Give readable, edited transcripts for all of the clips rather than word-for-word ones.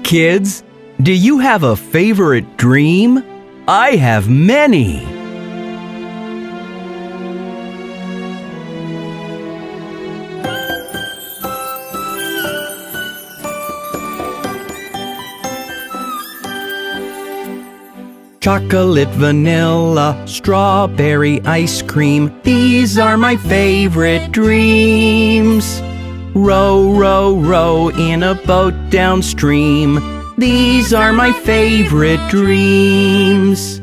kids! Do you have a favorite dream? I have many! Chocolate, vanilla, strawberry ice cream, these are my favorite dreams. Row, row, row in a boat downstream, these are my favorite dreams.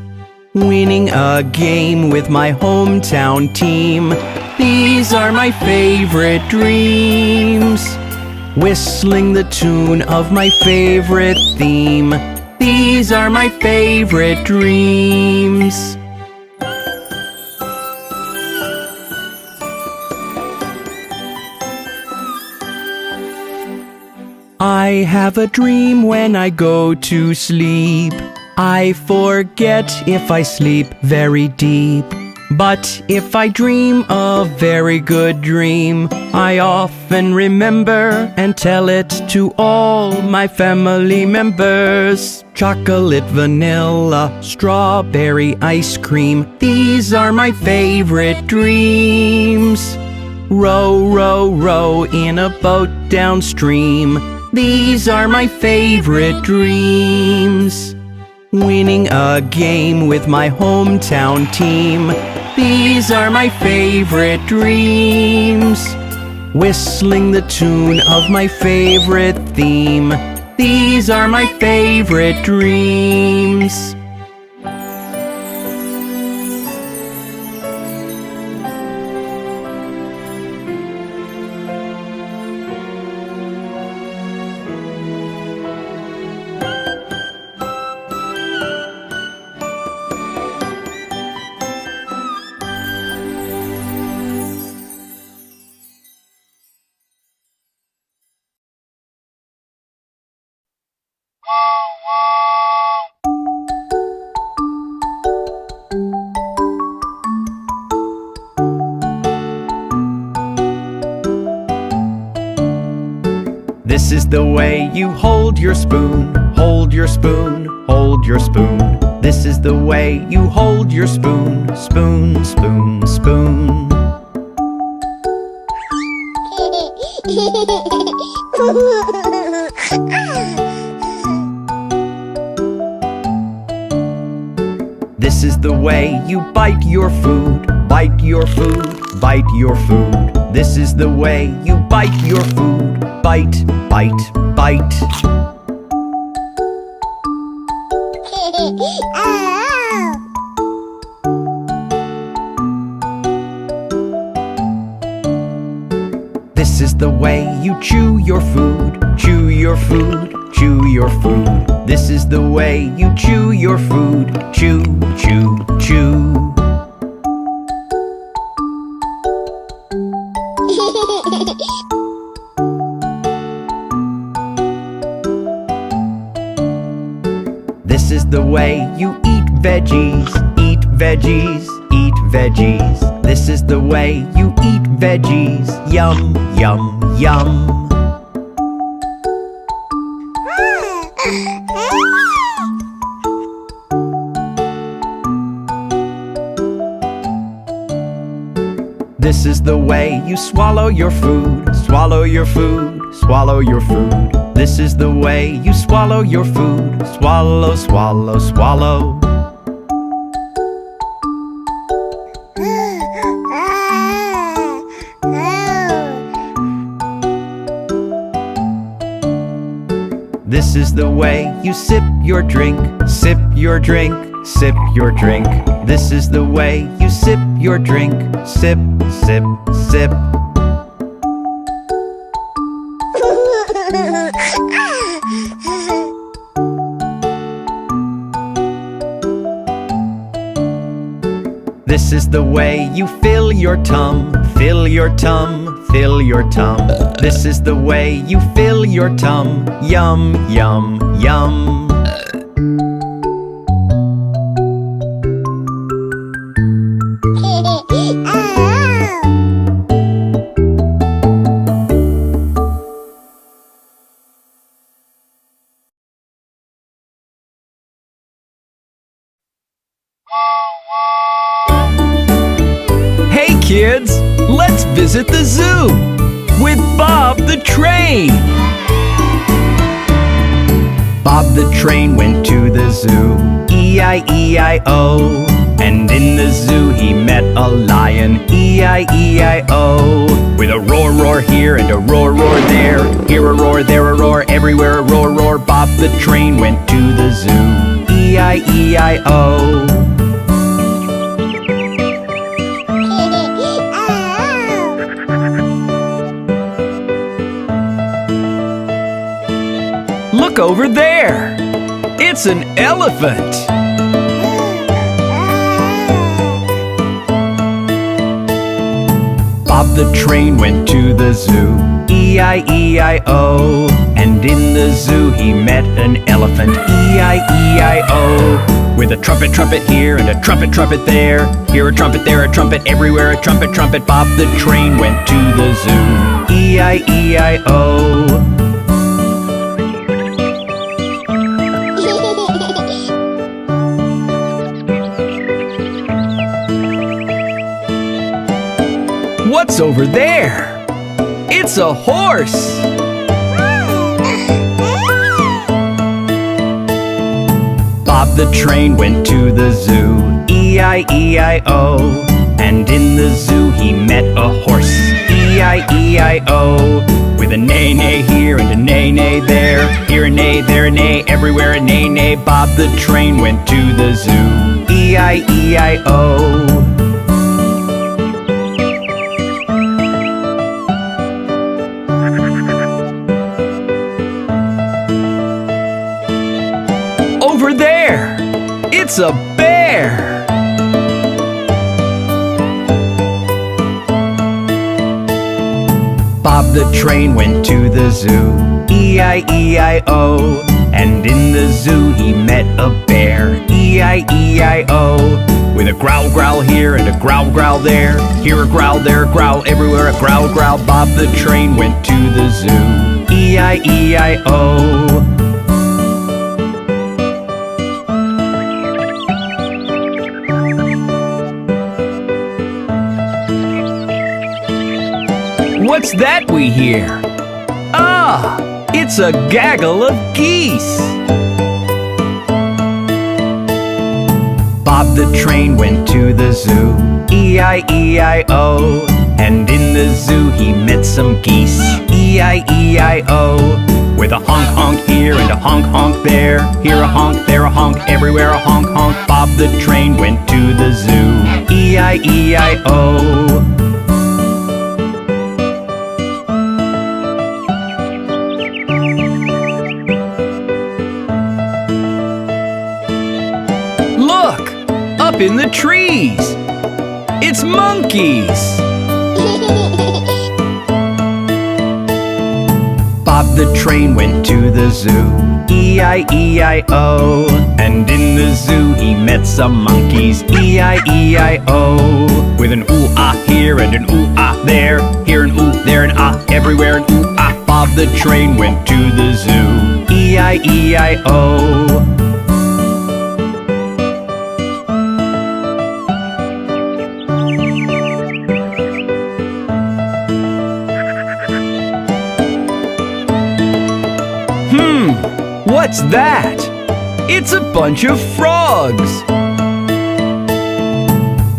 Winning a game with my hometown team, these are my favorite dreams. Whistling the tune of my favorite theme, these are my favorite dreams. I have a dream when I go to sleep. I forget if I sleep very deep. But if I dream a very good dream, I often remember and tell it to all my family members. Chocolate, vanilla, strawberry ice cream, these are my favorite dreams. Row, row, row in a boat downstream, these are my favorite dreams. Winning a game with my hometown team, these are my favorite dreams. Whistling the tune of my favorite theme, these are my favorite dreams. This is the way you hold your spoon, hold your spoon, hold your spoon. This is the way you hold your spoon, spoon, spoon, spoon. This is the way you bite your food, bite your food, bite your food. This is the way you bite your food, bite, bite, bite. This is the way you chew your food, chew your food, chew your food. This is the way you chew your food, chew, chew, chew. This is the way you eat veggies, eat veggies, eat veggies. This is the way you eat veggies, yum, yum, yum. This is the way you swallow your food, swallow your food, swallow your food. This is the way you swallow your food, swallow, swallow, swallow. This is the way you sip your drink, sip your drink, sip your drink. This is the way you sip your drink, sip, sip, sip. This is the way you fill your tum, fill your tum, fill your tum. This is the way you fill your tum, yum, yum, yum. kids, let's visit the zoo with Bob the Train. Bob the Train went to the zoo, E-I-E-I-O. And in the zoo he met a lion, E-I-E-I-O. With a roar, roar here and a roar, roar there. Here a roar, there a roar, everywhere a roar, roar. Bob the Train went to the zoo, E-I-E-I-O. Look over there! It's an elephant! Bob the Train went to the zoo, E-I-E-I-O. And in the zoo he met an elephant, E-I-E-I-O. With a trumpet, trumpet here and a trumpet, trumpet there. Here a trumpet, there a trumpet, everywhere a trumpet, trumpet. Bob the Train went to the zoo, E-I-E-I-O. What's over there? It's a horse! Bob the Train went to the zoo, E-I-E-I-O. And in the zoo he met a horse, E-I-E-I-O. With a neigh-neigh here and a neigh-neigh there. Here a neigh, there a neigh, everywhere a neigh-neigh. Bob the Train went to the zoo, E-I-E-I-O. Over there! It's a bear! Bob the Train went to the zoo, E-I-E-I-O. And in the zoo he met a bear, E-I-E-I-O. With a growl, growl here and a growl, growl there. Here a growl, there a growl, everywhere a growl, growl. Bob the Train went to the zoo, E-I-E-I-O. What's that we hear? Ah, it's a gaggle of geese! Bob the Train went to the zoo, E-I-E-I-O. And in the zoo he met some geese, E-I-E-I-O. With a honk, honk here and a honk, honk there. Here a honk, there a honk, everywhere a honk, honk. Bob the Train went to the zoo, E-I-E-I-O. Look! Up in the trees! It's monkeys! Bob the Train went to the zoo, E-I-E-I-O. And in the zoo he met some monkeys, E-I-E-I-O. With an ooh-ah here and an ooh-ah there. Here an ooh, there an ah, everywhere an ooh-ah. Bob the Train went to the zoo, E-I-E-I-O. What's that? It's a bunch of frogs!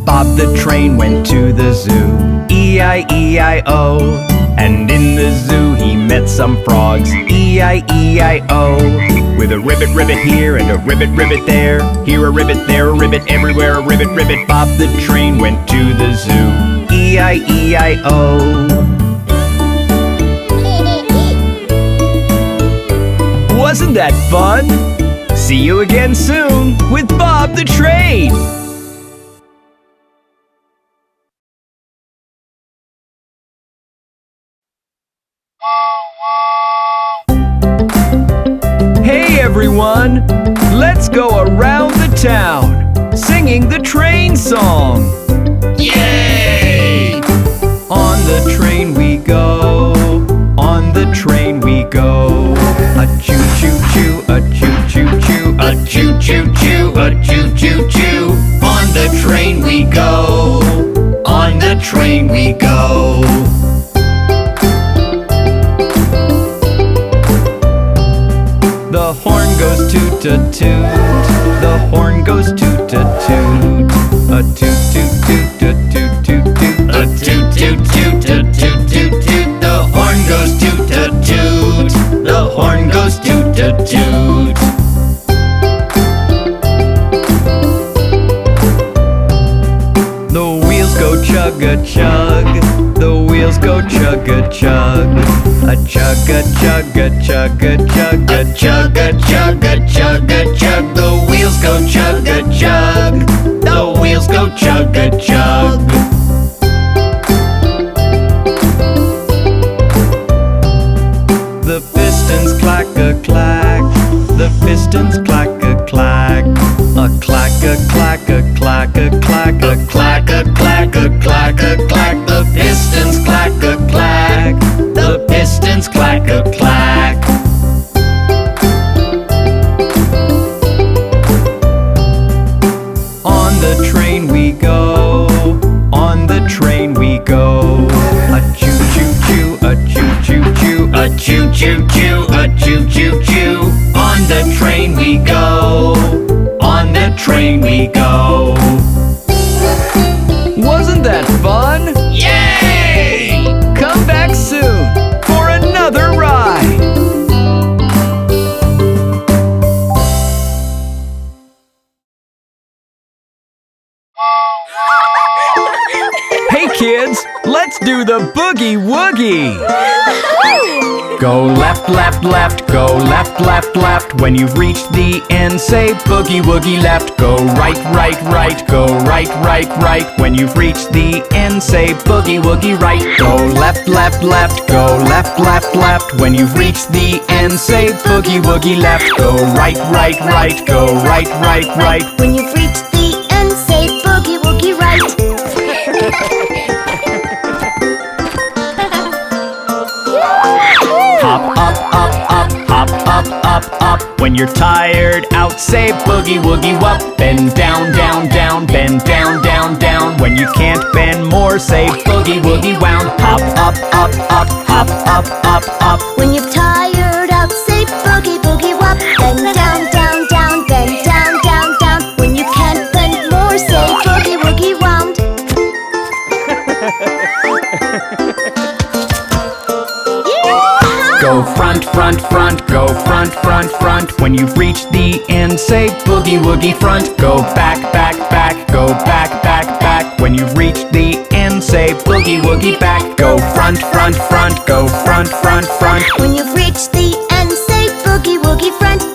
Bob the Train went to the zoo, E-I-E-I-O. And in the zoo he met some frogs, E-I-E-I-O. With a ribbit, ribbit here and a ribbit, ribbit there. Here a ribbit, there a ribbit, everywhere a ribbit, ribbit. Bob the Train went to the zoo, E-I-E-I-O. Wasn't that fun? See you again soon with Bob the Train! Hey everyone! Let's go around the town singing the train song! Yay! On the train we go, on the train we go. A choo-choo-choo, a choo-choo-choo, a choo-choo-choo, a choo-choo-choo. On the train we go, on the train we go. The horn goes toot-a-toot. The horn goes toot-a-toot. A toot-toot-toot-a-toot-toot-toot. A toot-toot-toot-a-toot-toot-toot. The horn goes toot-a-toot. The horn goes toot-a-toot. The wheels go chug-a-chug. The wheels go chug-a-chug. A chug-a-chug-a-chug-a-chug. A chug-a-chug-a-chug-a-chug. The wheels go chug-a-chug. The wheels go chug-a-chug. The pistons clack-a-clack. The pistons clack-a-clack. A clack-a-clack-a-clack-a-clack. A clack-a-clack-a-clack-a-clack. The pistons clack-a-clack. The pistons clack-a-clack. On the train we go. On the train we go. A choo-choo-choo, a choo-choo-choo. A choo-choo-choo, a choo-choo-choo. On the train we go. On the train we go. Wasn't that fun? Yay! Come back soon for another ride. Hey kids, let's do the boogie woogie. Go left, left, left, go left, left, left. When you've reached the end, say boogie woogie left. Go right, right, right, go right, right, right. When you've reached the end, say boogie woogie right. Go left, left, left, go left, left, left. When you've reached the end, say boogie woogie left. Go right, right, right, go right, right, right. When you've reached the end, say boogie woogie right. Hop up, up, up, hop up, up, up. When you're tired out, say boogie woogie wop. Bend down, down, down, bend down, down, down. When you can't bend more, say boogie woogie wound. Hop up, up, up, hop up, up, up. When you're tired out, say boogie boogie wop. Bend down, down, down, bend down, down, down. When you can't bend more, say boogie woogie wound. Go front, front, front, go front, front, front. When you've reached the end, say boogie woogie front. Go back, back, back, go back, back, back. When you've reached the end, say boogie woogie back. Go front, front, front, go front, front, front. When you've reached the end, say boogie woogie front.